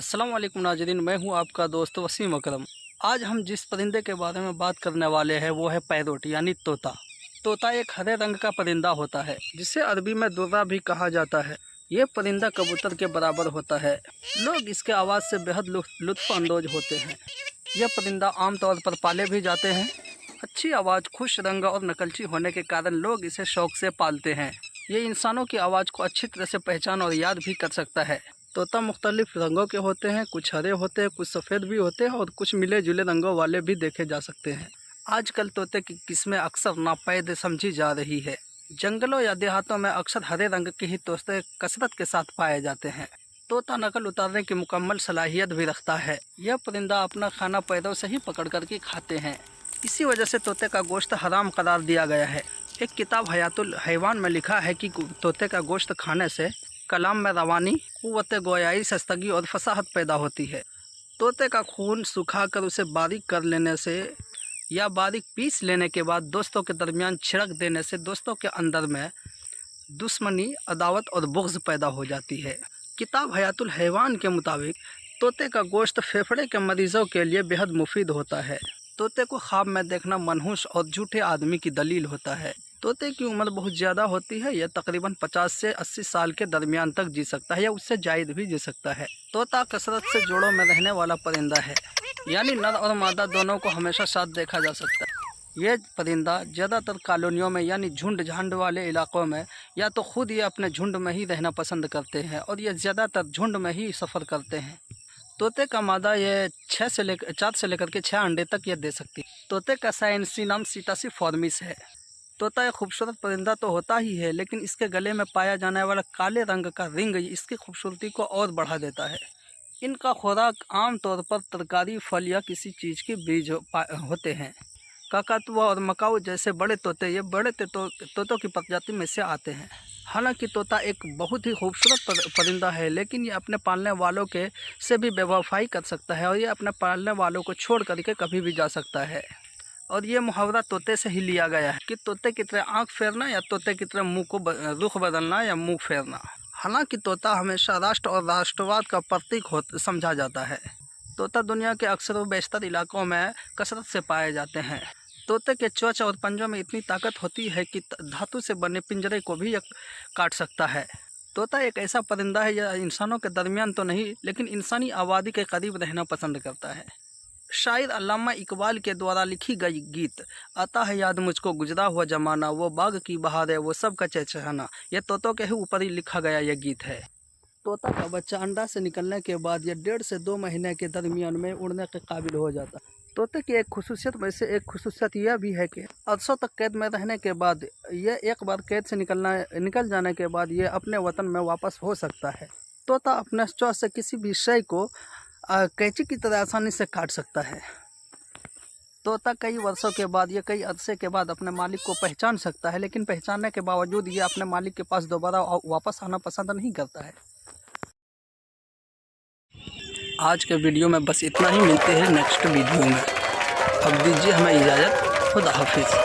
अस्सलाम वालेकुम नाज़रीन, मैं हूं आपका दोस्त वसीम अकरम। आज हम जिस परिंदे के बारे में बात करने वाले हैं वो है पैरोट यानी तोता। तोता एक हरे रंग का परिंदा होता है जिसे अरबी में दुर्रा भी कहा जाता है। ये परिंदा कबूतर के बराबर होता है। लोग इसके आवाज़ से बेहद लुत्फ़ अंदोज होते हैं। यह परिंदा आमतौर पर पाले भी जाते हैं। अच्छी आवाज़, खुश रंग और नकलची होने के कारण लोग इसे शौक से पालते हैं। ये इंसानों की आवाज़ को अच्छी तरह से पहचान और याद भी कर सकता है। तोता मुख्तलिफ रंगों के होते हैं, कुछ हरे होते हैं, कुछ सफ़ेद भी होते हैं और कुछ मिले जुले रंगों वाले भी देखे जा सकते हैं। आजकल तोते की किस्में अक्सर नापैद समझी जा रही है। जंगलों या देहातों में अक्सर हरे रंग के ही तोते कसरत के साथ पाए जाते हैं। तोता नकल उतारने की मुकम्मल सलाहियत भी रखता है। यह परिंदा अपना खाना पैरों से ही पकड़ करके खाते हैं। इसी वजह से तोते का गोश्त हराम करार दिया गया है। एक किताब हयातुल हैवान में लिखा है कि तोते का गोश्त खाने से कलाम में रवानी, कुव्वत गोयाई, सस्तगी और फसाहत पैदा होती है। तोते का खून सुखाकर उसे बारीक कर लेने से या बारीक पीस लेने के बाद दोस्तों के दरमियान छिड़क देने से दोस्तों के अंदर में दुश्मनी, अदावत और बुग़्ज़ पैदा हो जाती है। किताब हयातुल हैवान के मुताबिक तोते का गोश्त फेफड़े के मरीज़ों के लिए बेहद मुफीद होता है। तोते को ख्वाब में देखना मनहूस और झूठे आदमी की दलील होता है। तोते की उम्र बहुत ज़्यादा होती है। यह तकरीबन 50 से 80 साल के दरमियान तक जी सकता है या उससे ज़ायद भी जी सकता है। तोता कसरत से जोड़ों में रहने वाला परिंदा है, यानी नर और मादा दोनों को हमेशा साथ देखा जा सकता है। यह परिंदा ज़्यादातर कॉलोनियों में यानी झुंड झांड वाले इलाकों में या तो खुद ये अपने झुंड में ही रहना पसंद करते हैं और ये ज़्यादातर झुंड में ही सफ़र करते हैं। तोते का मादा ये 4 से लेकर के 6 अंडे तक ये दे सकती है। तोते का साइंसी नाम सीटासी फॉर्मिस है। तोता एक खूबसूरत परिंदा तो होता ही है, लेकिन इसके गले में पाया जाने वाला काले रंग का रिंग इसकी खूबसूरती को और बढ़ा देता है। इनका खुराक आमतौर पर तरकारी, फल या किसी चीज़ के बीज होते हैं। काकातुआ और मकाऊ जैसे बड़े तोते ये बड़े तोतों की प्रजाति में से आते हैं। हालांकि तोता एक बहुत ही खूबसूरत परिंदा है, लेकिन ये अपने पालने वालों के से भी बेवफाई कर सकता है और ये अपने पालने वालों को छोड़ करके कभी भी जा सकता है। और ये मुहावरा तोते से ही लिया गया है कि तोते की तरह आँख फेरना या तोते की तरह मुँह को रुख बदलना या मुँह फेरना। हालांकि तोता हमेशा राष्ट्र और राष्ट्रवाद का प्रतीक समझा जाता है। तोता दुनिया के अक्सर व बेशतर इलाकों में कसरत से पाए जाते हैं। तोते के चोंच और पंजों में इतनी ताकत होती है कि धातु से बने पिंजरे को भी काट सकता है। तोता एक ऐसा परिंदा है यह इंसानों के दरमियान तो नहीं, लेकिन इंसानी आबादी के करीब रहना पसंद करता है। शायर अल्लामा इकबाल के द्वारा लिखी गई गीत आता है याद मुझको गुजरा हुआ ज़माना, वो बाग की बहार है, वो सब का चहचहाना, यह तोतों के ही ऊपर ही लिखा गया यह गीत है। तोता का बच्चा अंडा से निकलने के बाद यह 1.5 से 2 महीने के दरमियान में उड़ने के काबिल हो जाता है। तोते की एक खुसूसियत में से एक खुसूसियत यह भी है कि अरसों तक कैद में रहने के बाद यह एक बार कैद से निकल जाने के बाद ये अपने वतन में वापस हो सकता है। तोता अपने चोंच से किसी भी शय को कैंची की तरह आसानी से काट सकता है। तोता कई वर्षों के बाद या कई अरसे के बाद अपने मालिक को पहचान सकता है, लेकिन पहचानने के बावजूद ये अपने मालिक के पास दोबारा वापस आना पसंद नहीं करता है। आज के वीडियो में बस इतना ही। मिलते हैं नेक्स्ट वीडियो में। अब दीजिए हमें इजाज़त। खुदा हाफिज़।